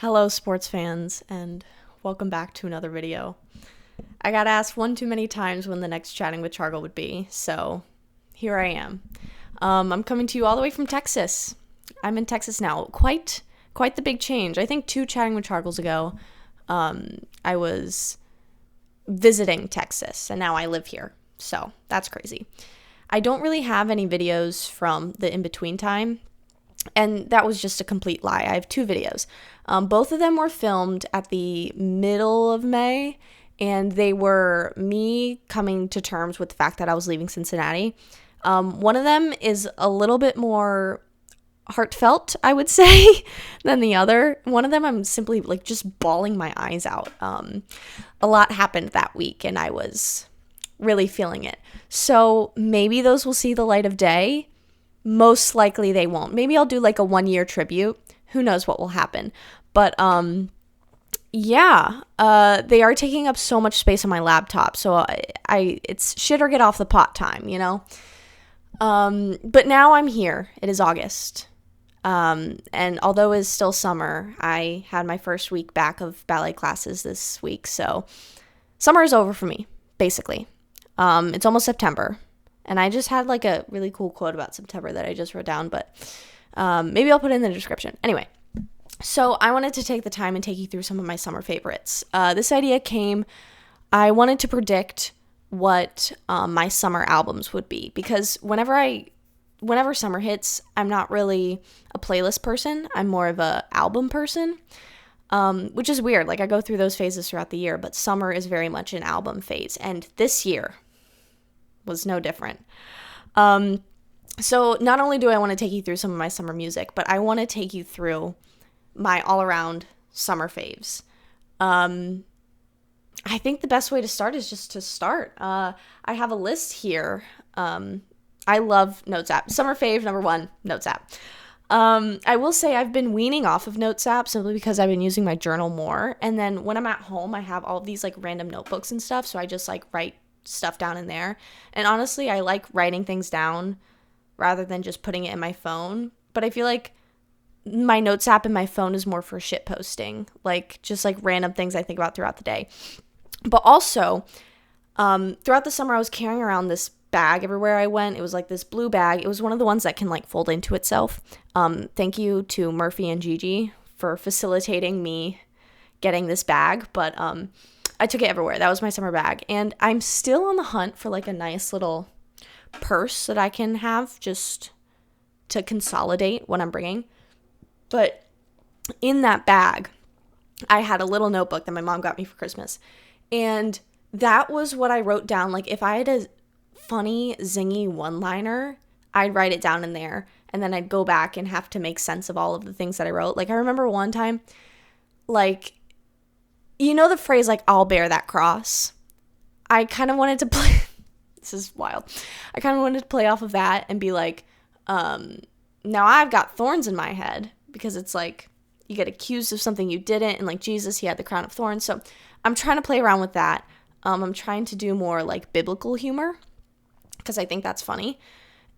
Hello, sports fans, and welcome back to another video. I got asked one too many times when the next Chatting with Chargle would be, so here I am. I'm coming to you all the way from Texas. I'm in Texas now. Quite the big change. I think 2 Chatting with Chargles ago, I was visiting Texas, and now I live here, so that's crazy. I don't really have any videos from the in-between time, and that was just a complete lie. I have 2 videos. Both of them were filmed at the middle of May, and they were me coming to terms with the fact that I was leaving Cincinnati. One of them is a little bit more heartfelt, I would say, than the other. One of them I'm simply just bawling my eyes out. A lot happened that week, and I was really feeling it. So maybe those will see the light of day. Most likely they won't. Maybe I'll do a 1-year tribute. Who knows what will happen. But they are taking up so much space on my laptop. So it's shit or get off the pot time, you know? But now I'm here. It is August. And although it is still summer, I had my first week back of ballet classes this week. So summer is over for me, basically. It's almost September. And I just had a really cool quote about September that I just wrote down, but maybe I'll put it in the description. Anyway, so I wanted to take the time and take you through some of my summer favorites. This idea I wanted to predict what my summer albums would be, because whenever summer hits, I'm not really a playlist person. I'm more of a album person, which is weird. I go through those phases throughout the year, but summer is very much an album phase, and this year was no different. So not only do I want to take you through some of my summer music, but I want to take you through my all-around summer faves. I think the best way to start is just to start. I have a list here. I love Notes app. Summer fave number 1, Notes app. I will say I've been weaning off of Notes app simply because I've been using my journal more. And then when I'm at home, I have all of these random notebooks and stuff. So I just write stuff down in there. And honestly, I like writing things down rather than just putting it in my phone. But I feel like my Notes app in my phone is more for shit posting, just random things I think about throughout the day. But also, throughout the summer, I was carrying around this bag everywhere I went. It was this blue bag. It was one of the ones that can fold into itself. Thank you to Murphy and Gigi for facilitating me getting this bag. But I took it everywhere. That was my summer bag. And I'm still on the hunt for a nice little purse that I can have just to consolidate what I'm bringing. But in that bag, I had a little notebook that my mom got me for Christmas. And that was what I wrote down. If I had a funny, zingy one-liner, I'd write it down in there. And then I'd go back and have to make sense of all of the things that I wrote. I remember one time, you know the phrase, I'll bear that cross? I kind of wanted to play, this is wild. I kind of wanted to play off of that and be now I've got thorns in my head, because it's you get accused of something you didn't, and Jesus, he had the crown of thorns. So I'm trying to play around with that. I'm trying to do more biblical humor, because I think that's funny.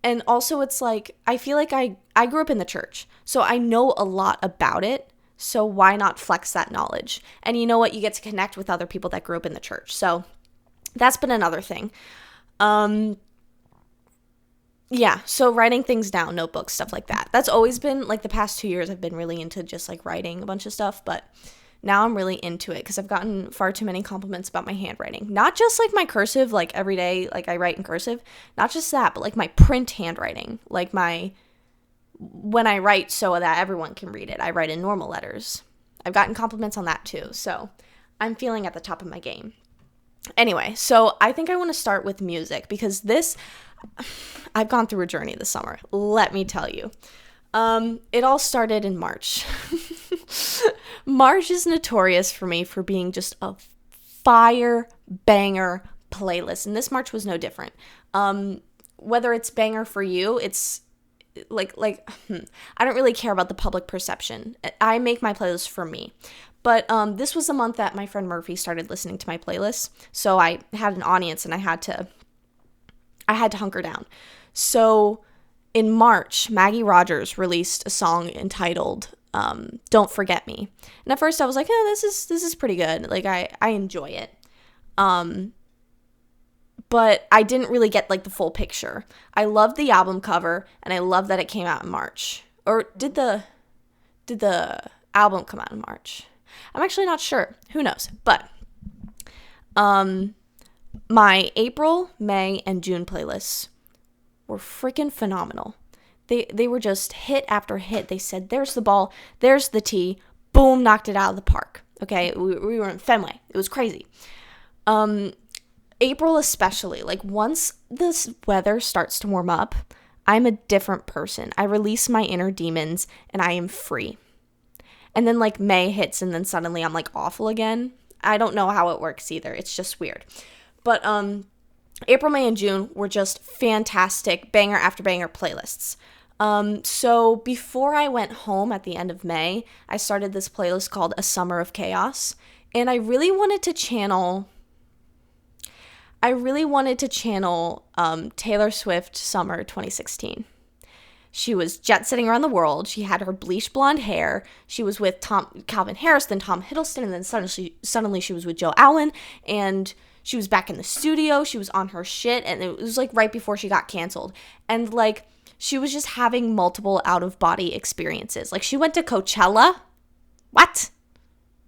And also it's I feel I grew up in the church, so I know a lot about it. So why not flex that knowledge? And you know what? You get to connect with other people that grew up in the church. So that's been another thing. So writing things down, notebooks, stuff like that. That's always been, the past 2 years, I've been really into just, writing a bunch of stuff. But now I'm really into it because I've gotten far too many compliments about my handwriting. Not just, my cursive, every day, I write in cursive. Not just that, but, my print handwriting. When I write so that everyone can read it, I write in normal letters. I've gotten compliments on that too, so I'm feeling at the top of my game. Anyway, so I think I want to start with music, because I've gone through a journey this summer, let me tell you. It all started in March. March is notorious for me for being just a fire banger playlist, and this March was no different. Whether it's banger for you, it's I don't really care about the public perception. I make my playlist for me. But this was the month that my friend Murphy started listening to my playlist. So I had an audience, and I had to hunker down. So in March, Maggie Rogers released a song entitled Don't Forget Me. And at first I was like, oh, this is pretty good. Like I enjoy it. But I didn't really get like the full picture. I loved the album cover, and I love that it came out in March. Or did the album come out in March? I'm actually not sure. Who knows? But my April, May, and June playlists were freaking phenomenal. They were just hit after hit. They said, there's the ball, there's the tee, boom, knocked it out of the park. Okay, we were in Fenway. It was crazy. April especially, like once this weather starts to warm up, I'm a different person. I release my inner demons and I am free. And then like May hits and then suddenly I'm like awful again. I don't know how it works either. It's just weird. But April, May, and June were just fantastic banger after banger playlists. So before I went home at the end of May, I started this playlist called A Summer of Chaos. And I really wanted to channel Taylor Swift Summer 2016. She was jet setting around the world. She had her bleach blonde hair. She was with Calvin Harris, then Tom Hiddleston, and then suddenly she was with Joe Alwyn, and she was back in the studio. She was on her shit, and it was like right before she got canceled. And like she was just having multiple out-of-body experiences. Like she went to Coachella. What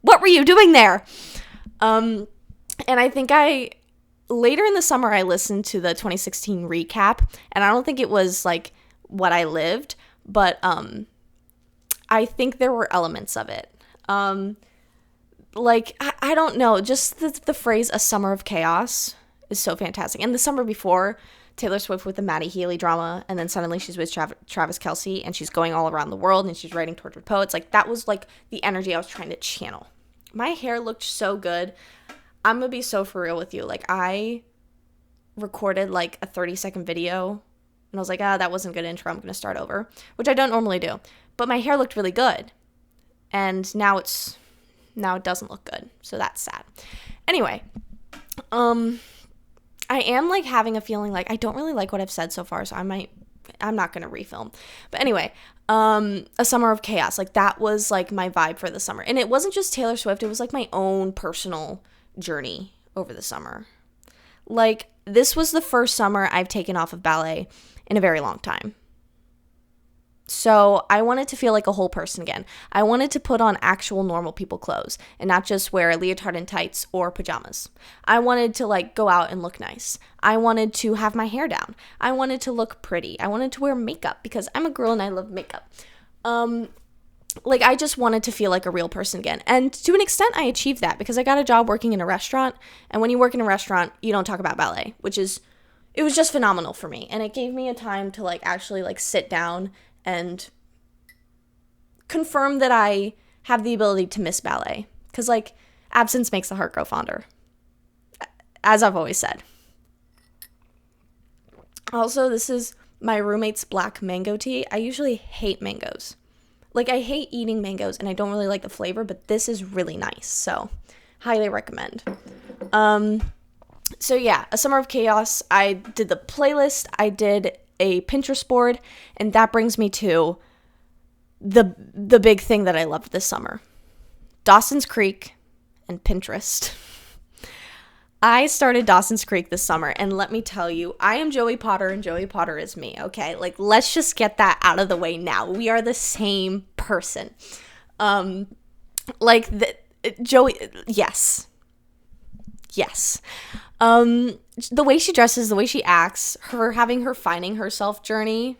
were you doing there? And I think later in the summer, I listened to the 2016 recap, and I don't think it was like what I lived, but I think there were elements of it. Like, I don't know, just the phrase "a summer of chaos" is so fantastic. And the summer before, Taylor Swift with the Maddie Healy drama, and then suddenly she's with Travis Kelce, and she's going all around the world, and she's writing tortured poets. Like, that was like the energy I was trying to channel. My hair looked so good. I'm gonna be so for real with you. Like, I recorded like a 30-second video, and I was like, that wasn't a good intro. I'm gonna start over, which I don't normally do. But my hair looked really good, and now it doesn't look good. So that's sad. Anyway, I am like having a feeling like I don't really like what I've said so far, so I'm not gonna refilm. But anyway, A Summer of Chaos, like that was like my vibe for the summer, and it wasn't just Taylor Swift. It was like my own personal journey over the summer. Like, this was the first summer I've taken off of ballet in a very long time. So I wanted to feel like a whole person again. I wanted to put on actual normal people clothes and not just wear a leotard and tights or pajamas. I wanted to like go out and look nice. I wanted to have my hair down. I wanted to look pretty. I wanted to wear makeup because I'm a girl and I love makeup. Like, I just wanted to feel like a real person again. And to an extent, I achieved that because I got a job working in a restaurant. And when you work in a restaurant, you don't talk about ballet, it was just phenomenal for me. And it gave me a time to, like, actually, like, sit down and confirm that I have the ability to miss ballet. Because, like, absence makes the heart grow fonder, as I've always said. Also, this is my roommate's black mango tea. I usually hate mangoes. Like, I hate eating mangoes, and I don't really like the flavor, but this is really nice, so highly recommend. So yeah, A Summer of Chaos, I did the playlist, I did a Pinterest board, and that brings me to the big thing that I loved this summer. Dawson's Creek and Pinterest. I started Dawson's Creek this summer, and let me tell you, I am Joey Potter, and Joey Potter is me, okay? Like, let's just get that out of the way now. We are the same person. Joey, yes. Yes. The way she dresses, the way she acts, her having her finding herself journey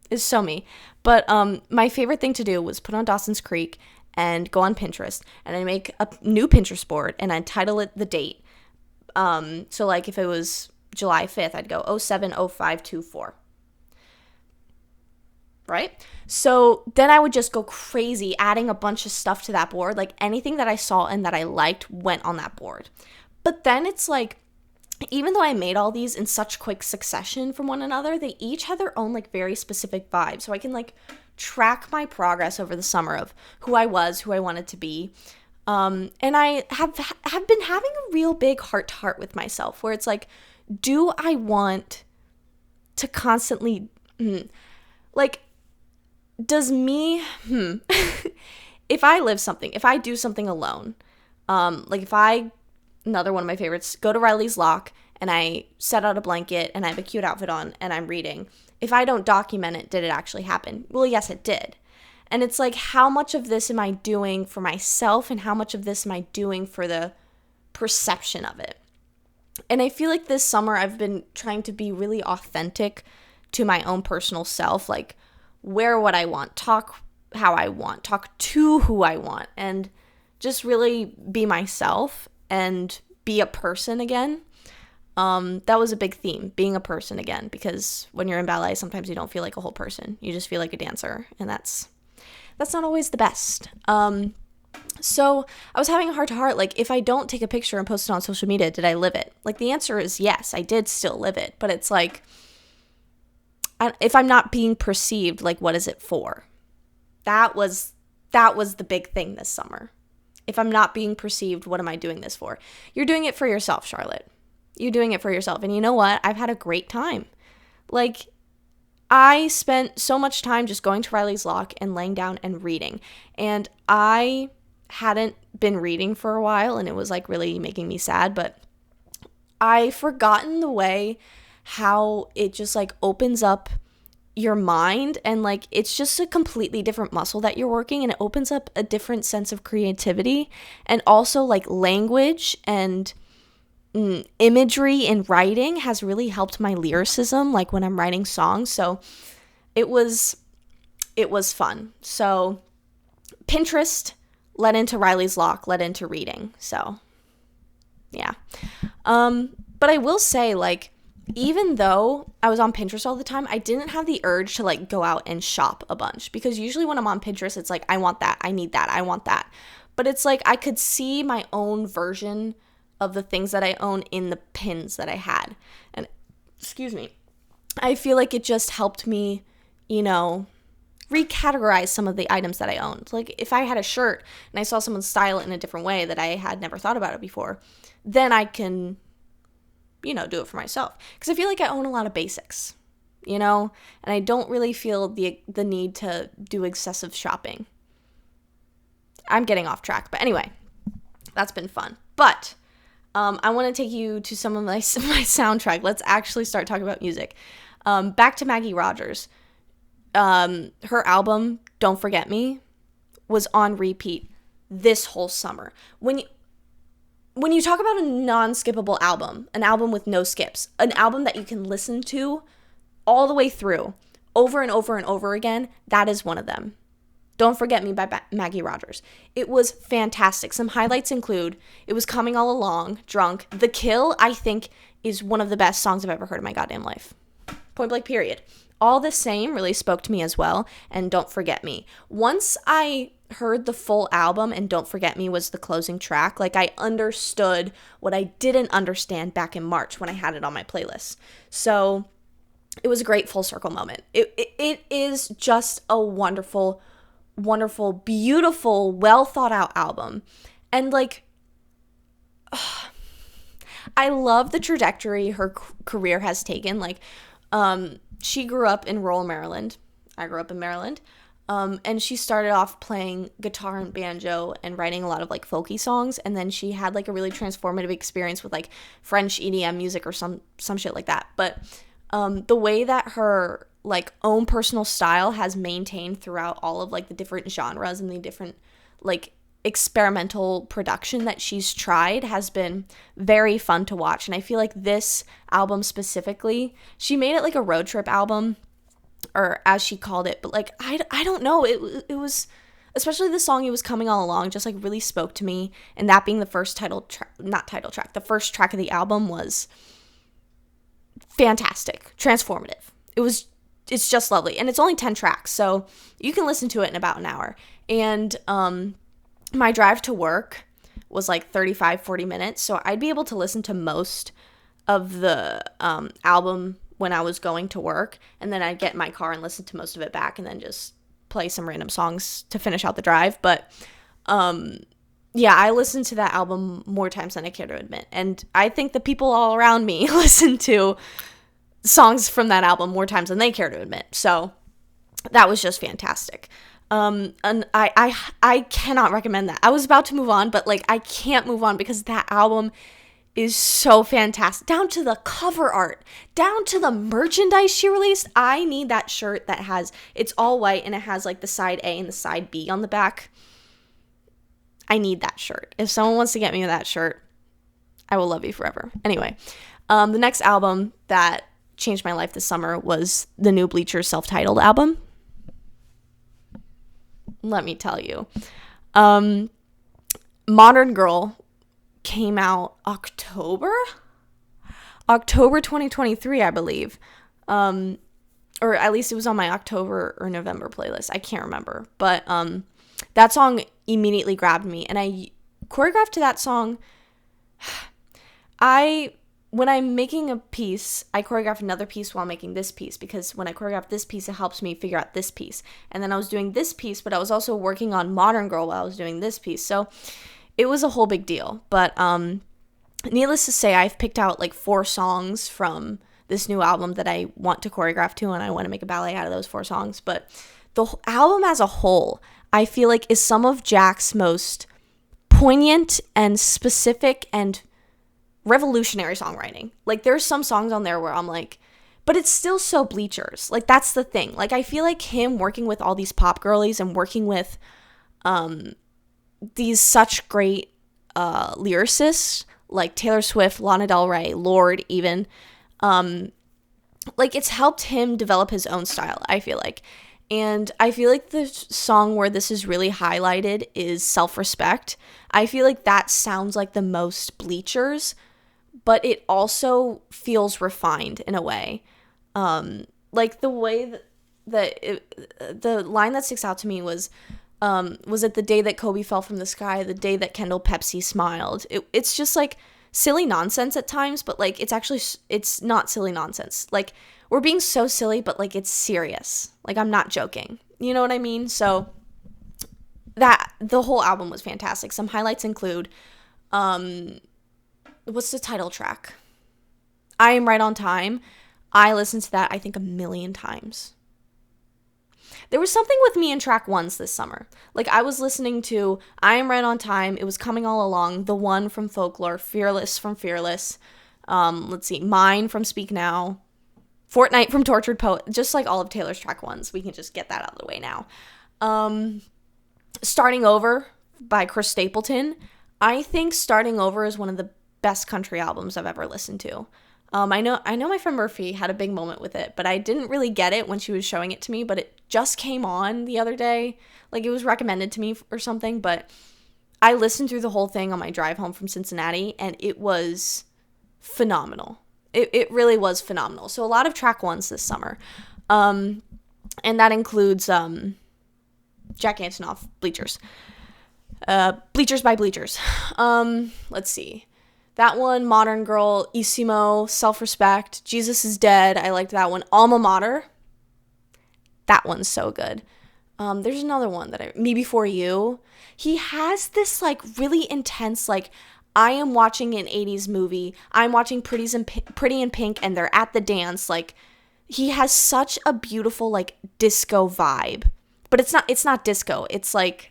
is so me. But my favorite thing to do was put on Dawson's Creek and go on Pinterest, and I make a new Pinterest board, and I title it the date. So like if it was July 5th, I'd go 070524. Right? So then I would just go crazy adding a bunch of stuff to that board. Like anything that I saw and that I liked went on that board. But then it's like, even though I made all these in such quick succession from one another, they each had their own like very specific vibe. So I can like track my progress over the summer of who I was, who I wanted to be. And I have been having a real big heart-to-heart with myself where it's like, do I want to constantly, like, does me, if I live something, if I do something alone, like if I, another one of my favorites, go to Riley's Lock and I set out a blanket and I have a cute outfit on and I'm reading, if I don't document it, did it actually happen? Well, yes, it did. And it's like, how much of this am I doing for myself and how much of this am I doing for the perception of it? And I feel like this summer I've been trying to be really authentic to my own personal self, like wear what I want, talk how I want, talk to who I want, and just really be myself and be a person again. That was a big theme, being a person again, because when you're in ballet, sometimes you don't feel like a whole person. You just feel like a dancer, and that's not always the best. So I was having a heart to heart, like, if I don't take a picture and post it on social media, did I live it? Like, the answer is yes, I did still live it, but it's like, if I'm not being perceived, like, what is it for? That was the big thing this summer. If I'm not being perceived, what am I doing this for? You're doing it for yourself, Charlotte. You're doing it for yourself. And you know what? I've had a great time. Like, I spent so much time just going to Riley's Lock and laying down and reading. And I hadn't been reading for a while, and it was like really making me sad, but I've forgotten the way how it just like opens up your mind, and like it's just a completely different muscle that you're working, and it opens up a different sense of creativity, and also like language and imagery in writing has really helped my lyricism, like when I'm writing songs. So it was fun. So Pinterest led into Riley's Lock, led into reading. So yeah. But I will say, like, even though I was on Pinterest all the time, I didn't have the urge to like go out and shop a bunch, because usually when I'm on Pinterest, it's like, I want that, I need that, I want that. But it's like I could see my own version of the things that I own in the pins that I had. And excuse me, I feel like it just helped me, you know, recategorize some of the items that I owned. Like if I had a shirt and I saw someone style it in a different way that I had never thought about it before, then I can, you know, do it for myself. Because I feel like I own a lot of basics, you know, and I don't really feel the need to do excessive shopping. I'm getting off track, but anyway, that's been fun. But I want to take you to some of my soundtrack. Let's actually start talking about music. Back to Maggie Rogers. Her album, Don't Forget Me, was on repeat this whole summer. When you talk about a non-skippable album, an album with no skips, an album that you can listen to all the way through, over and over and over again, that is one of them. Don't Forget Me by Maggie Rogers. It was fantastic. Some highlights include It Was Coming All Along, Drunk. The Kill, I think, is one of the best songs I've ever heard in my goddamn life. Point blank, period. All the Same really spoke to me as well, and Don't Forget Me. Once I heard the full album and Don't Forget Me was the closing track, like I understood what I didn't understand back in March when I had it on my playlist. So it was a great full circle moment. It is just a wonderful, wonderful, beautiful, well thought out album. And like, I love the trajectory her career has taken. Like, she grew up in rural Maryland. I grew up in Maryland. And she started off playing guitar and banjo and writing a lot of like folky songs. And then she had like a really transformative experience with like French EDM music or some shit like that. But the way that her like own personal style has maintained throughout all of like the different genres and the different like experimental production that she's tried has been very fun to watch. And I feel like this album specifically, she made it like a road trip album, or as she called it, but like I don't know, it was, especially the song It Was Coming All Along just like really spoke to me. And that being the first the first track of the album was fantastic, transformative. It's just lovely. And it's only 10 tracks, so you can listen to it in about an hour. And my drive to work was like 35-40 minutes, so I'd be able to listen to most of the album when I was going to work, and then I'd get in my car and listen to most of it back and then just play some random songs to finish out the drive. But yeah, I listened to that album more times than I care to admit, and I think the people all around me listen to songs from that album more times than they care to admit. So that was just fantastic. And I cannot recommend that. I was about to move on, but like I can't move on because that album is so fantastic. Down to the cover art, down to the merchandise she released. I need that shirt that has, it's all white and it has like the side A and the side B on the back. I need that shirt. If someone wants to get me that shirt, I will love you forever. Anyway, the next album that changed my life this summer was the new Bleachers self-titled album. Let me tell you. Modern Girl came out October 2023, I believe. Or at least it was on my October or November playlist. I can't remember. But that song immediately grabbed me. And I choreographed to that song. When I'm making a piece, I choreograph another piece while making this piece, because when I choreograph this piece, it helps me figure out this piece. And then I was doing this piece, but I was also working on Modern Girl while I was doing this piece. So it was a whole big deal. But needless to say, I've picked out like 4 songs from this new album that I want to choreograph to, and I want to make a ballet out of those 4 songs. But the album as a whole, I feel like, is some of Jack's most poignant and specific and revolutionary songwriting. Like, there's some songs on there where I'm like, but it's still so Bleachers. Like, that's the thing. Like, I feel like him working with all these pop girlies and working with these such great lyricists like Taylor Swift, Lana Del Rey, Lorde even, like, it's helped him develop his own style, I feel like. And I feel like the song where this is really highlighted is Self-Respect. I feel like that sounds like the most Bleachers, but it also feels refined in a way. Like the way the line that sticks out to me was it the day that Kobe fell from the sky, the day that Kendall Pepsi smiled. It's just like silly nonsense at times, but like it's not silly nonsense. Like, we're being so silly, but like it's serious. Like, I'm not joking. You know what I mean? So that the whole album was fantastic. Some highlights include what's the title track? I Am Right on Time. I listened to that, I think, 1,000,000 times. There was something with me in track 1s this summer. Like, I was listening to I Am Right on Time. It was Coming All Along. The One from Folklore. Fearless from Fearless. Let's see. Mine from Speak Now. Fortnight from Tortured Poet. Just like all of Taylor's track 1s. We can just get that out of the way now. Starting Over by Chris Stapleton. I think Starting Over is one of the best country albums I've ever listened to. I know my friend Murphy had a big moment with it, but I didn't really get it when she was showing it to me, but it just came on the other day. Like, it was recommended to me or something, but I listened through the whole thing on my drive home from Cincinnati, and it was phenomenal. It really was phenomenal. So a lot of track 1s this summer. And that includes Jack Antonoff, Bleachers. Bleachers by Bleachers. Let's see. That one, Modern Girl, Isimo, Self-Respect, Jesus is Dead. I liked that one. Alma Mater. That one's so good. There's another one that Me Before You. He has this like really intense, like, I am watching an 80s movie. I'm watching Pretty in Pink and they're at the dance. Like, he has such a beautiful like disco vibe. But it's not disco. It's like,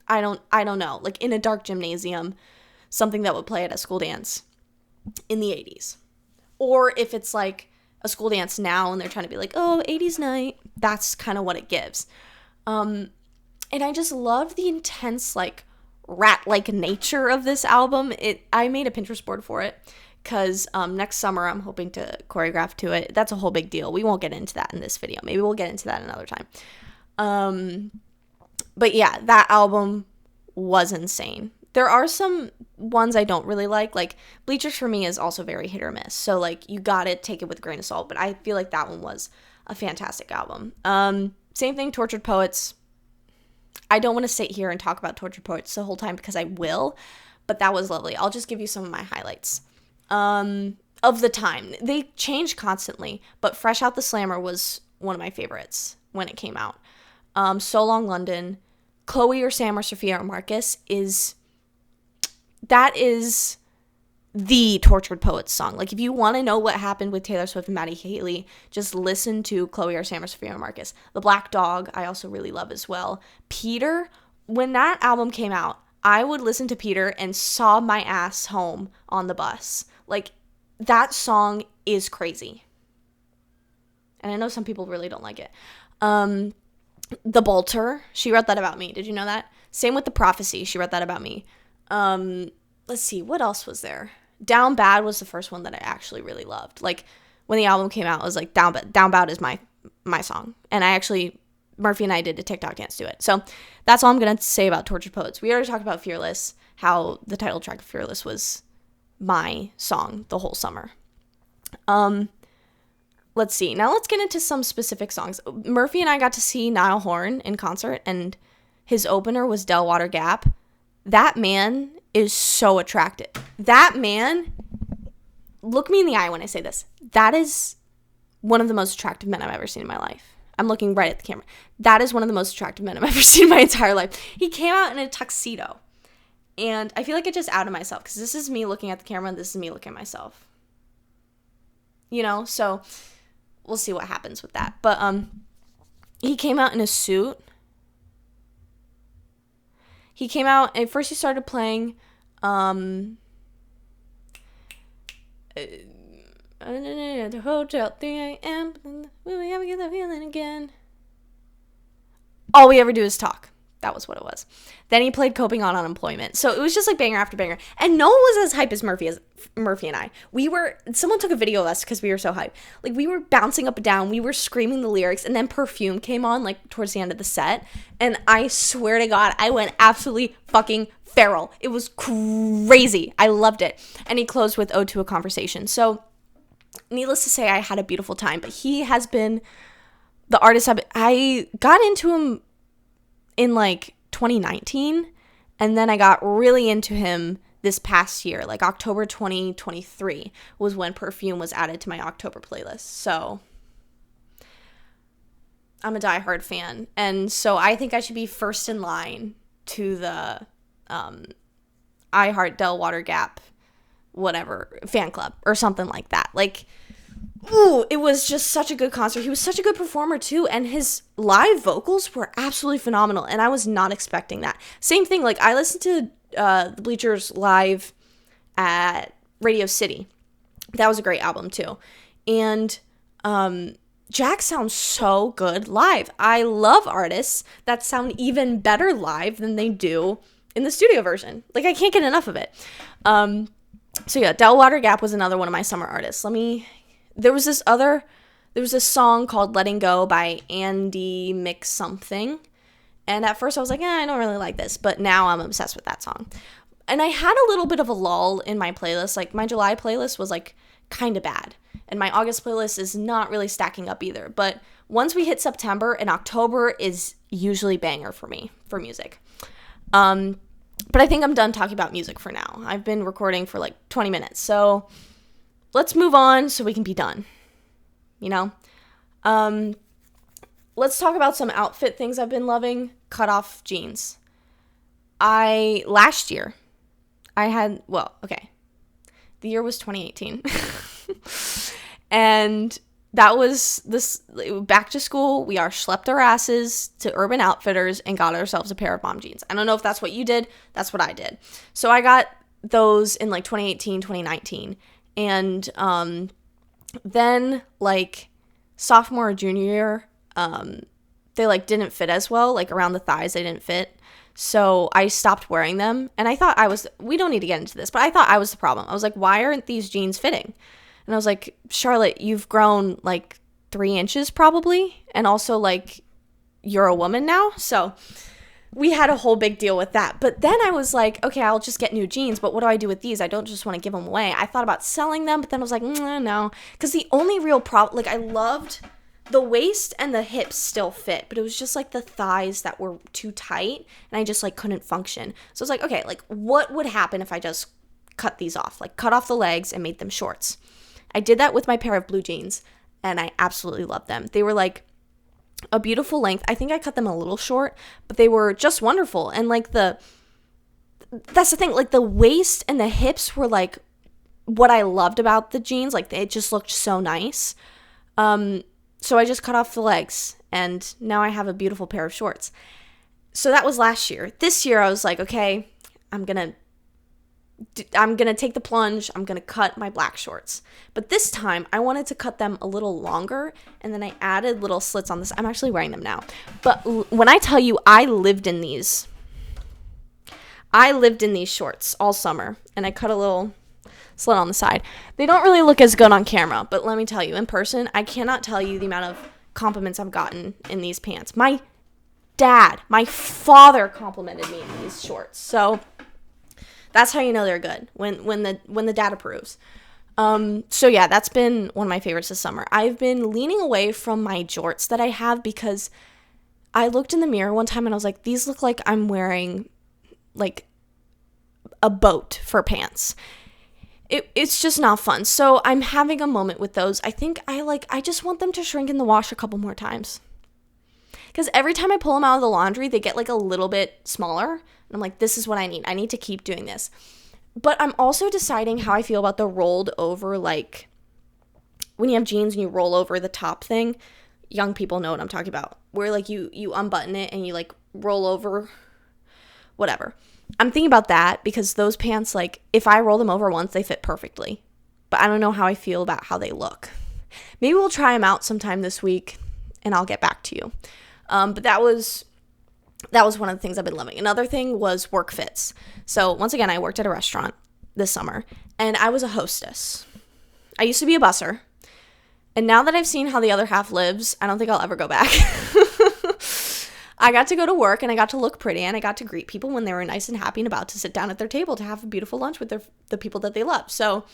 I don't know, like in a dark gymnasium, something that would play at a school dance in the 80s. Or if it's like a school dance now and they're trying to be like, oh, 80s night, that's kind of what it gives. And I just love the intense, like, rat-like nature of this album. I made a Pinterest board for it because next summer I'm hoping to choreograph to it. That's a whole big deal. We won't get into that in this video. Maybe we'll get into that another time. But yeah, that album was insane. There are some ones I don't really like. Like, Bleachers for me is also very hit or miss. So, like, you gotta take it with a grain of salt. But I feel like that one was a fantastic album. Same thing, Tortured Poets. I don't want to sit here and talk about Tortured Poets the whole time because I will. But that was lovely. I'll just give you some of my highlights. Of the time. They change constantly. But Fresh Out the Slammer was one of my favorites when it came out. So Long London. Chloe or Sam or Sophia or Marcus is the Tortured Poets song. Like, if you want to know what happened with Taylor Swift and Maddie Haley, just listen to Chloe R. Sanders, Sophia Marcus. The Black Dog, I also really love as well. Peter, when that album came out, I would listen to Peter and sob my ass home on the bus. Like, that song is crazy. And I know some people really don't like it. The Bolter, she wrote that about me. Did you know that? Same with The Prophecy, she wrote that about me. Let's see, what else was there? Down Bad was the first one that I actually really loved. Like, when the album came out, I was like, Down Bad is my song. And Murphy and I did a TikTok dance to it. So that's all I'm going to say about Tortured Poets. We already talked about Fearless, how the title track of Fearless was my song the whole summer. Let's see. Now let's get into some specific songs. Murphy and I got to see Niall Horan in concert, and his opener was Delwater Gap. That man is so attractive. That man, look me in the eye when I say this. That is one of the most attractive men I've ever seen in my life. I'm looking right at the camera. That is one of the most attractive men I've ever seen in my entire life. He came out in a tuxedo. And I feel like I just outed myself, because this is me looking at the camera and this is me looking at myself. You know, so we'll see what happens with that. But he came out in a suit. He came out, and first he started playing the hotel 3 a.m. Will we ever get that feeling again? All we ever do is talk. That was what it was. Then he played Coping on Unemployment. So it was just like banger after banger. And no one was as hype as Murphy and I. Someone took a video of us because we were so hype. Like, we were bouncing up and down. We were screaming the lyrics. And then Perfume came on, like, towards the end of the set. And I swear to God, I went absolutely fucking feral. It was crazy. I loved it. And he closed with Ode to a Conversation. So, needless to say, I had a beautiful time. But he has been the artist I got into him in like 2019, and then I got really into him this past year. Like October 2023 was when Perfume was added to my October playlist. So I'm a diehard fan, and so I think I should be first in line to the I Heart Delwater Gap whatever fan club or something like that. Like, ooh, it was just such a good concert. He was such a good performer too, and his live vocals were absolutely phenomenal, and I was not expecting that. Same thing, like, I listened to the Bleachers live at Radio City. That was a great album too. And Jack sounds so good live. I love artists that sound even better live than they do in the studio version. Like, I can't get enough of it. So yeah, Delwater Gap was another one of my summer artists. There was this song called Letting Go by Andy McSomething. And at first I was like, I don't really like this. But now I'm obsessed with that song. And I had a little bit of a lull in my playlist. Like, my July playlist was like kind of bad. And my August playlist is not really stacking up either. But once we hit September, and October is usually banger for me, for music. But I think I'm done talking about music for now. I've been recording for like 20 minutes. So let's move on so we can be done. You know? Let's talk about some outfit things I've been loving. Cutoff jeans. Last year, the year was 2018. And that was back to school. We schlepped our asses to Urban Outfitters and got ourselves a pair of mom jeans. I don't know if that's what you did. That's what I did. So I got those in like 2018, 2019. And then like sophomore or junior year, they like didn't fit as well. Like around the thighs, they didn't fit. So I stopped wearing them. And I thought we don't need to get into this, but I thought I was the problem. I was like, why aren't these jeans fitting? And I was like, Charlotte, you've grown like 3 inches probably. And also like you're a woman now. So we had a whole big deal with that. But then I was like, okay, I'll just get new jeans. But what do I do with these? I don't just want to give them away. I thought about selling them, but then I was like, no. Because the only real problem, like I loved the waist and the hips still fit, but it was just like the thighs that were too tight and I just like couldn't function. So I was like, okay, like what would happen if I just cut these off? Like cut off the legs and made them shorts. I did that with my pair of blue jeans and I absolutely loved them. They were like a beautiful length. I think I cut them a little short, but they were just wonderful. And like that's the thing, like the waist and the hips were like what I loved about the jeans. Like, it just looked so nice. So I just cut off the legs, and now I have a beautiful pair of shorts. So that was last year. This year I was like, okay, I'm gonna take the plunge. I'm gonna cut my black shorts. But this time I wanted to cut them a little longer, and then I added little slits on this. I'm actually wearing them now. But when I tell you, I lived in these shorts all summer, and I cut a little slit on the side. They don't really look as good on camera, but let me tell you, in person, I cannot tell you the amount of compliments I've gotten in these pants. My father complimented me in these shorts. So that's how you know they're good, when the dad approves. So yeah, that's been one of my favorites this summer. I've been leaning away from my jorts that I have because I looked in the mirror one time and I was like, these look like I'm wearing like a boat for pants. It's just not fun. So I'm having a moment with those. I think I just want them to shrink in the wash a couple more times. Because every time I pull them out of the laundry, they get like a little bit smaller. And I'm like, this is what I need. I need to keep doing this. But I'm also deciding how I feel about the rolled over, like when you have jeans and you roll over the top thing. Young people know what I'm talking about. Where like you unbutton it and you like roll over, whatever. I'm thinking about that because those pants, like, if I roll them over once, they fit perfectly. But I don't know how I feel about how they look. Maybe we'll try them out sometime this week, and I'll get back to you. But that was one of the things I've been loving. Another thing was work fits. So once again, I worked at a restaurant this summer, and I was a hostess. I used to be a busser. And now that I've seen how the other half lives, I don't think I'll ever go back. I got to go to work, and I got to look pretty, and I got to greet people when they were nice and happy and about to sit down at their table to have a beautiful lunch with the people that they love. So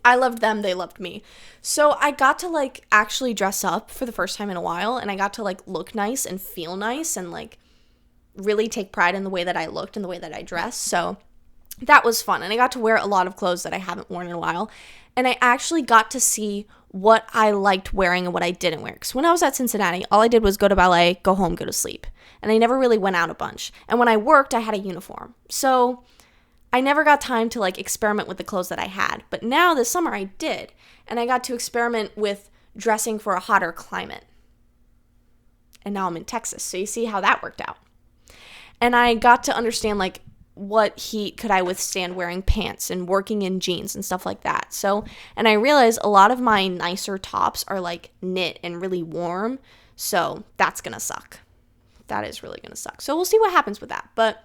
I loved them. They loved me. So I got to like actually dress up for the first time in a while, and I got to like look nice and feel nice and like really take pride in the way that I looked and the way that I dressed. So that was fun. And I got to wear a lot of clothes that I haven't worn in a while. And I actually got to see what I liked wearing and what I didn't wear. Because when I was at Cincinnati, all I did was go to ballet, go home, go to sleep. And I never really went out a bunch. And when I worked, I had a uniform. So I never got time to like experiment with the clothes that I had. But now this summer I did. And I got to experiment with dressing for a hotter climate. And now I'm in Texas. So you see how that worked out. And I got to understand like what heat could I withstand wearing pants and working in jeans and stuff like that. So, and I realized a lot of my nicer tops are like knit and really warm. So that's going to suck. That is really going to suck. So we'll see what happens with that. But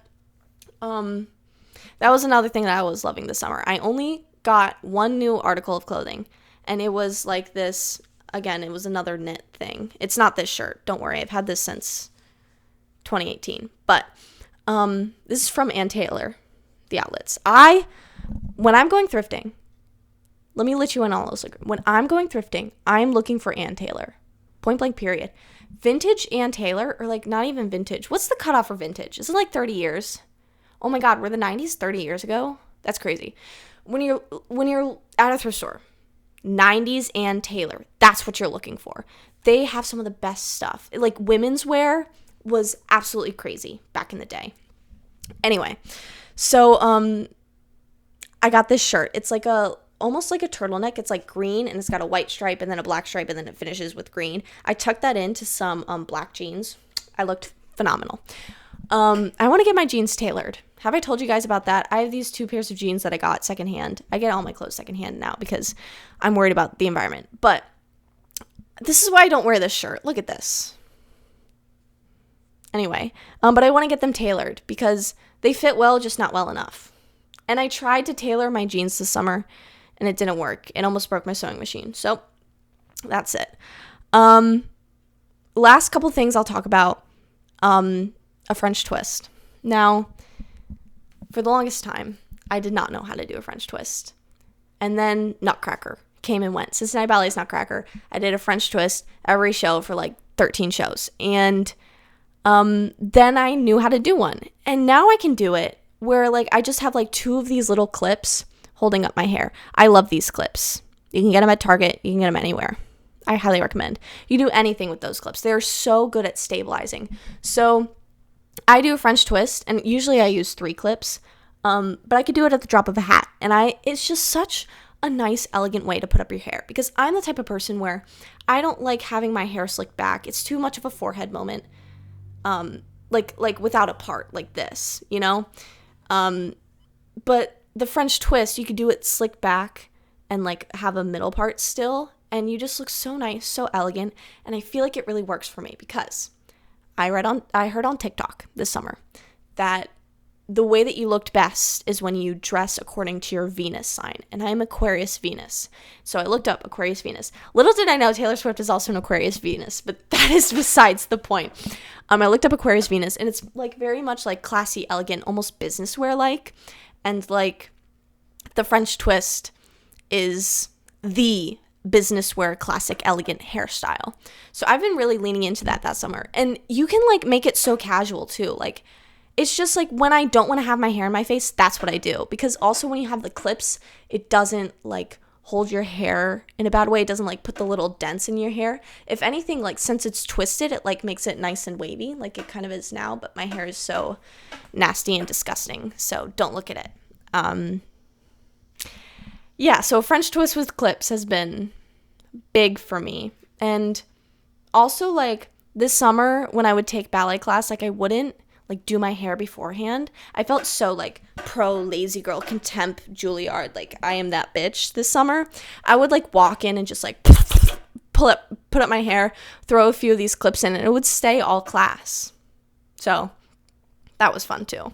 that was another thing that I was loving this summer. I only got one new article of clothing, and it was like this, again, it was another knit thing. It's not this shirt. Don't worry. I've had this since 2018. But this is from Ann Taylor, the outlets. When I'm going thrifting, let me let you in on those. When I'm going thrifting, I'm looking for Ann Taylor. Point blank period. Vintage Ann Taylor, or like not even vintage. What's the cutoff for vintage? Is it like 30 years? Oh my God, were the 90s 30 years ago? That's crazy. When you're at a thrift store, 90s Ann Taylor, that's what you're looking for. They have some of the best stuff. Like women's wear was absolutely crazy back in the day. Anyway, so I got this shirt. It's like almost like a turtleneck. It's like green, and it's got a white stripe and then a black stripe, and then it finishes with green. I tucked that into some black jeans. I looked phenomenal. I want to get my jeans tailored. Have I told you guys about that? I have these 2 pairs of jeans that I got secondhand. I get all my clothes secondhand now because I'm worried about the environment. But this is why I don't wear this shirt. Look at this. Anyway, but I want to get them tailored because they fit well, just not well enough. And I tried to tailor my jeans this summer, and it didn't work. It almost broke my sewing machine. So that's it. Last couple things I'll talk about. A French twist. Now, for the longest time, I did not know how to do a French twist. And then Nutcracker came and went. Cincinnati Ballet's Nutcracker. I did a French twist every show for like 13 shows. And then I knew how to do one. And now I can do it where like I just have like 2 of these little clips holding up my hair. I love these clips. You can get them at Target. You can get them anywhere. I highly recommend. You do anything with those clips. They're so good at stabilizing. So I do a French twist, and usually I use 3 clips. But I could do it at the drop of a hat. And it's just such a nice, elegant way to put up your hair, because I'm the type of person where I don't like having my hair slicked back. It's too much of a forehead moment. Like without a part like this, you know? But the French twist, you could do it slick back and like have a middle part still, and you just look so nice, so elegant, and I feel like it really works for me because I heard on TikTok this summer that the way that you looked best is when you dress according to your Venus sign, and I'm Aquarius Venus. So I looked up Aquarius Venus. Little did I know Taylor Swift is also an Aquarius Venus, but that is besides the point. I looked up Aquarius Venus, and it's like very much like classy, elegant, almost business wear like, and like the French twist is the business wear classic elegant hairstyle. So I've been really leaning into that summer, and you can like make it so casual too. Like it's just like when I don't want to have my hair in my face, that's what I do, because also when you have the clips, it doesn't like hold your hair in a bad way. It doesn't like put the little dents in your hair. If anything, like since it's twisted, it like makes it nice and wavy like it kind of is now, but my hair is so nasty and disgusting, so don't look at it. Yeah, so French twist with clips has been big for me. And also, like, this summer when I would take ballet class, like, I wouldn't, like, do my hair beforehand. I felt so, like, pro lazy girl, contempt Juilliard, like, I am that bitch this summer. I would, like, walk in and just, like, put up my hair, throw a few of these clips in, and it would stay all class. So that was fun, too.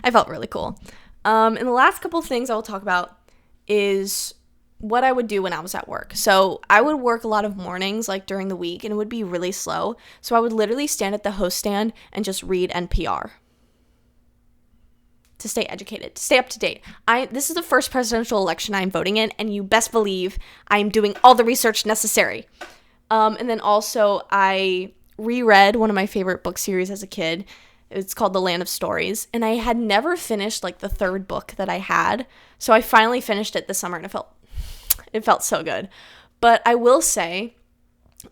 I felt really cool. And the last couple of things I will talk about is what I would do when I was at work. So I would work a lot of mornings, like during the week, and it would be really slow. So I would literally stand at the host stand and just read NPR to stay educated, to stay up to date. This is the first presidential election I'm voting in, and you best believe I'm doing all the research necessary. And then also I reread one of my favorite book series as a kid. It's called The Land of Stories, and I had never finished like the third book that I had, so I finally finished it this summer, and it felt so good. But I will say,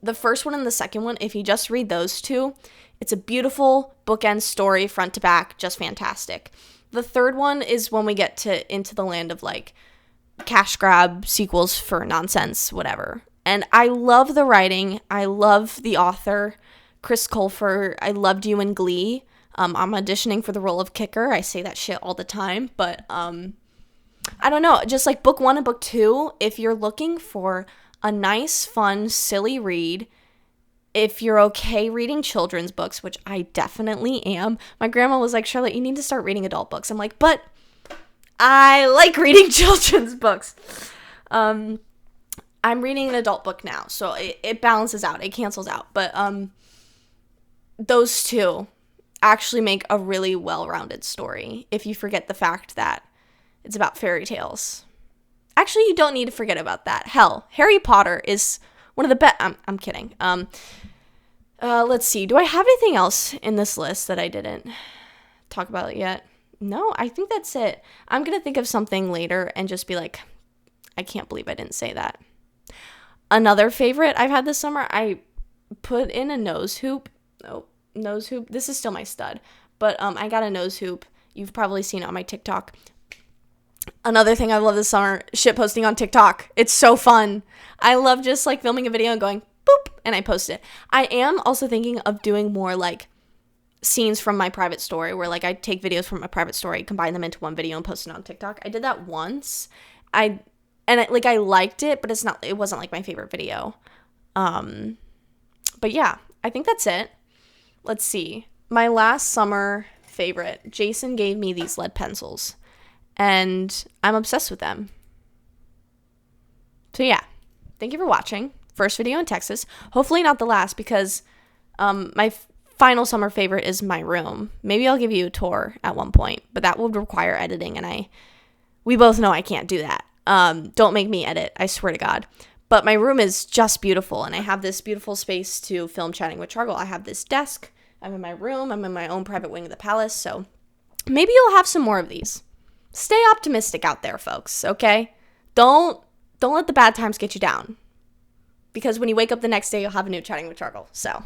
the first one and the second one, if you just read those two, it's a beautiful bookend story, front to back, just fantastic. The third one is when we get into the land of like cash grab sequels for nonsense, whatever. And I love the writing. I love the author, Chris Colfer. I loved you in Glee. I'm auditioning for the role of Kicker. I say that shit all the time, but I don't know. Just like book one and book two, if you're looking for a nice, fun, silly read, if you're okay reading children's books, which I definitely am. My grandma was like, Charlotte, you need to start reading adult books. I'm like, but I like reading children's books. I'm reading an adult book now, so it balances out. It cancels out. But those two actually make a really well-rounded story if you forget the fact that it's about fairy tales. Actually, you don't need to forget about that. Hell, Harry Potter is one of the best. I'm kidding. Let's see. Do I have anything else in this list that I didn't talk about yet? No, I think that's it. I'm going to think of something later and just be like, I can't believe I didn't say that. Another favorite I've had this summer, I put in a nose hoop. Oh, nose hoop. This is still my stud, but I got a nose hoop. You've probably seen it on my TikTok. Another thing I love this summer, shit posting on TikTok. It's so fun. I love just like filming a video and going boop and I post it. I am also thinking of doing more like scenes from my private story where like I take videos from my private story, combine them into one video and post it on TikTok. I did that once. I liked it, but it wasn't like my favorite video. But yeah, I think that's it. Let's see. My last summer favorite, Jason gave me these lead pencils, and I'm obsessed with them. So yeah, thank you for watching. First video in Texas. Hopefully not the last, because my final summer favorite is my room. Maybe I'll give you a tour at one point, but that would require editing, and we both know I can't do that. Don't make me edit, I swear to God. But my room is just beautiful, and I have this beautiful space to film Chatting with Chargle. I have this desk. I'm in my room. I'm in my own private wing of the palace, so maybe you'll have some more of these. Stay optimistic out there, folks, okay? Don't let the bad times get you down, because when you wake up the next day, you'll have a new Chatting with Chargle, so